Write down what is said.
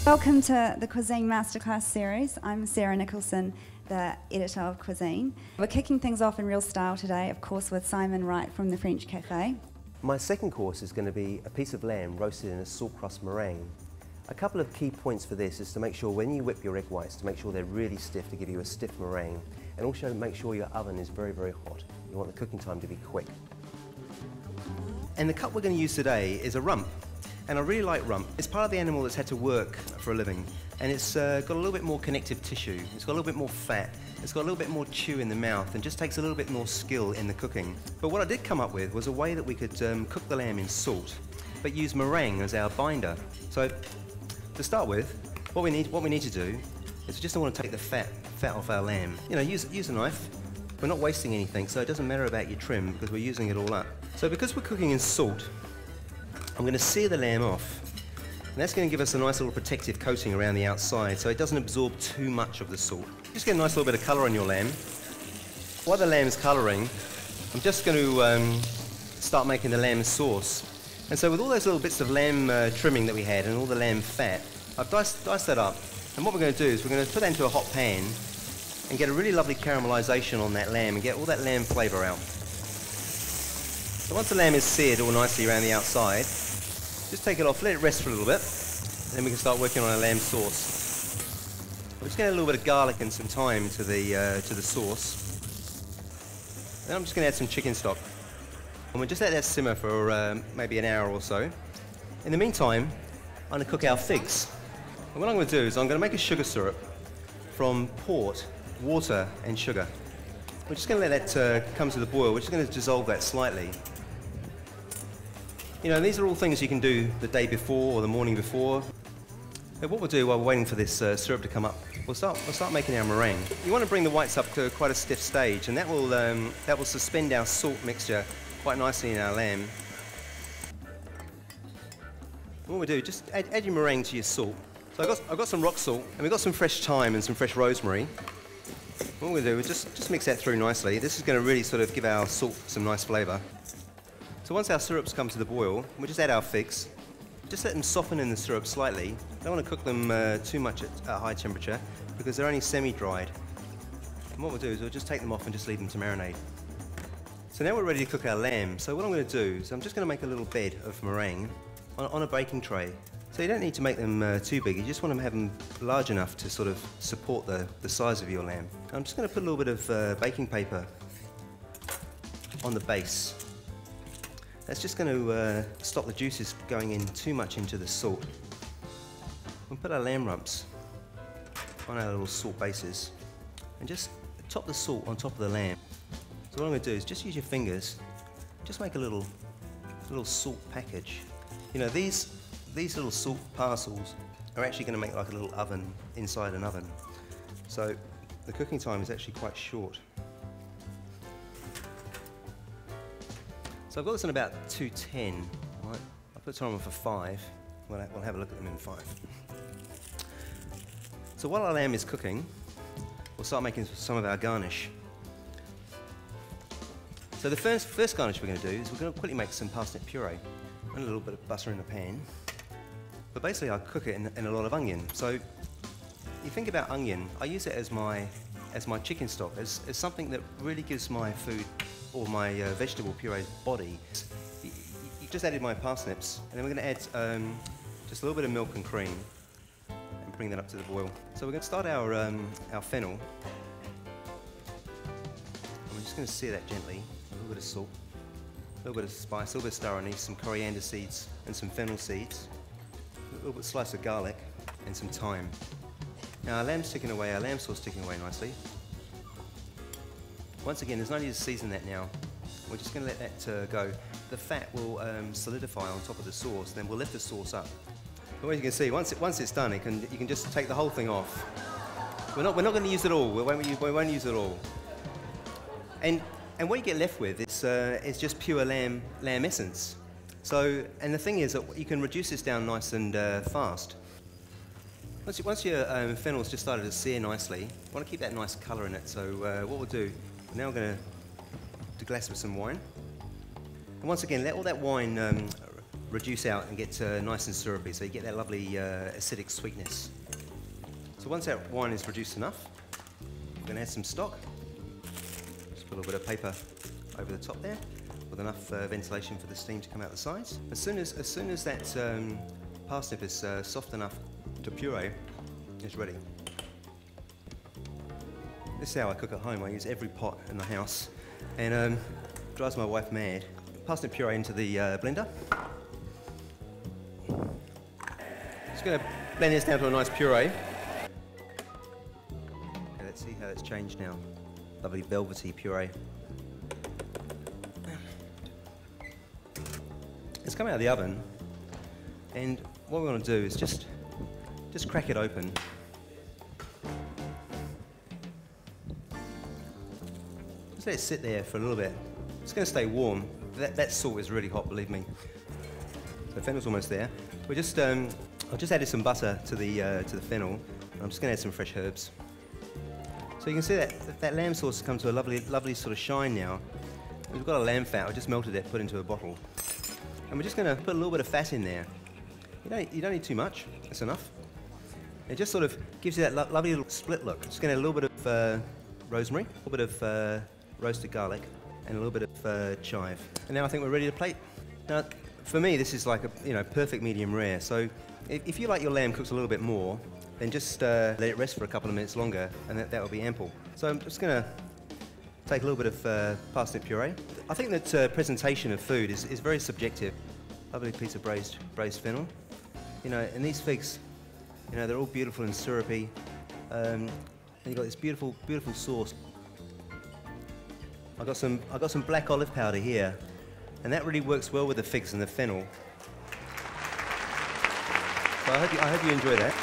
Welcome to the Cuisine Masterclass series. I'm Sarah Nicholson, the editor of Cuisine. We're kicking things off in real style today, of course, with Simon Wright from the French Cafe. My second course is going to be a piece of lamb roasted in a salt crust meringue. A couple of key points for this is to make sure when you whip your egg whites, to make sure they're really stiff to give you a stiff meringue, and also make sure your oven is very, very hot. You want the cooking time to be quick. And the cut we're going to use today is a rump. And I really like rump. It's part of the animal that's had to work for a living. And it's got a little bit more connective tissue. It's got a little bit more fat. It's got a little bit more chew in the mouth and just takes a little bit more skill in the cooking. But what I did come up with was a way that we could cook the lamb in salt, but use meringue as our binder. So to start with, what we need to do is we just want to take the fat off our lamb. You know, use a knife. We're not wasting anything, so it doesn't matter about your trim because we're using it all up. So because we're cooking in salt, I'm going to sear the lamb off, and that's going to give us a nice little protective coating around the outside so it doesn't absorb too much of the salt. Just get a nice little bit of colour on your lamb. While the lamb is colouring, I'm just going to start making the lamb sauce. And so with all those little bits of lamb trimming that we had and all the lamb fat, I've diced that up. And what we're going to do is we're going to put that into a hot pan and get a really lovely caramelisation on that lamb and get all that lamb flavour out. So once the lamb is seared all nicely around the outside, just take it off, let it rest for a little bit, and then we can start working on our lamb sauce. We're just going to add a little bit of garlic and some thyme to the sauce. Then I'm just going to add some chicken stock. And we'll just let that simmer for maybe an hour or so. In the meantime, I'm going to cook our figs. And what I'm going to do is I'm going to make a sugar syrup from port, water and sugar. We're just going to let that come to the boil. We're just going to dissolve that slightly. You know, these are all things you can do the day before or the morning before. But what we'll do while we're waiting for this syrup to come up, we'll start making our meringue. You want to bring the whites up to quite a stiff stage, and that will suspend our salt mixture quite nicely in our lamb. What we'll do, just add your meringue to your salt. So I've got some rock salt, and we've got some fresh thyme and some fresh rosemary. What we'll do is just mix that through nicely. This is going to really sort of give our salt some nice flavour. So once our syrups come to the boil, we'll just add our figs. Just let them soften in the syrup slightly. Don't want to cook them too much at a high temperature because they're only semi-dried. And what we'll do is we'll just take them off and just leave them to marinate. So now we're ready to cook our lamb. So what I'm going to do is I'm just going to make a little bed of meringue on a baking tray. So you don't need to make them too big, you just want to have them large enough to sort of support the size of your lamb. I'm just going to put a little bit of baking paper on the base. That's just going to stop the juices going in too much into the salt. We'll put our lamb rumps on our little salt bases and just top the salt on top of the lamb. So what I'm going to do is just use your fingers, just make a little salt package. You know, these little salt parcels are actually going to make like a little oven inside an oven. So the cooking time is actually quite short. So I've got this on about 210. Right? I'll put time on for 5. We'll have a look at them in 5. So while our lamb is cooking, we'll start making some of our garnish. So the first garnish we're going to do is we're going to quickly make some parsnip puree and a little bit of butter in the pan. But basically I cook it in a lot of onion. So you think about onion, I use it as my chicken stock, as something that really gives my food or my vegetable puree body. You just added my parsnips, and then we're going to add just a little bit of milk and cream and bring that up to the boil. So we're going to start our fennel. And we're just going to sear that gently, a little bit of salt, a little bit of spice, a little bit of star anise, some coriander seeds and some fennel seeds, a little bit of slice of garlic and some thyme. Now our lamb's ticking away, our lamb sauce ticking away nicely. Once again, there's no need to season that now. We're just going to let that go. The fat will solidify on top of the sauce, then we'll lift the sauce up. But as you can see, once it's done, you can just take the whole thing off. We're not going to use it all. We won't use it all. And what you get left with is just pure lamb essence. So, and the thing is that you can reduce this down nice and fast. Once your fennel's just started to sear nicely, you want to keep that nice colour in it. So what we'll do, now we're going to glass with some wine. And once again, let all that wine reduce out and get nice and syrupy, so you get that lovely acidic sweetness. So once that wine is reduced enough, we're going to add some stock. Just put a little bit of paper over the top there, with enough ventilation for the steam to come out the sides. As soon as that parsnip is soft enough to puree, it's ready. This is how I cook at home. I use every pot in the house, and drives my wife mad. Parsnip puree into the blender. Just going to blend this down to a nice puree. Okay, let's see how it's changed now. Lovely velvety puree. It's come out of the oven, and what we want to do is just crack it open. Just let it sit there for a little bit. It's going to stay warm. That salt is really hot, believe me. The fennel's almost there. We're just I've just added some butter to the fennel, and I'm just going to add some fresh herbs. So you can see that lamb sauce has come to a lovely sort of shine now. We've got a lamb fat. I just melted it, put into a bottle, and we're just going to put a little bit of fat in there. You don't need too much. That's enough. It just sort of gives you that lovely little split look. Just going to add a little bit of rosemary, a little bit of roasted garlic, and a little bit of chive. And now I think we're ready to plate. Now, for me, this is like a perfect medium rare. So if you like your lamb cooked a little bit more, then just let it rest for a couple of minutes longer, and that will be ample. So I'm just going to take a little bit of parsnip puree. I think that presentation of food is very subjective. Lovely piece of braised fennel. And these figs, they're all beautiful and syrupy. And you've got this beautiful sauce. I've got some black olive powder here, and that really works well with the figs and the fennel. So I hope you enjoy that.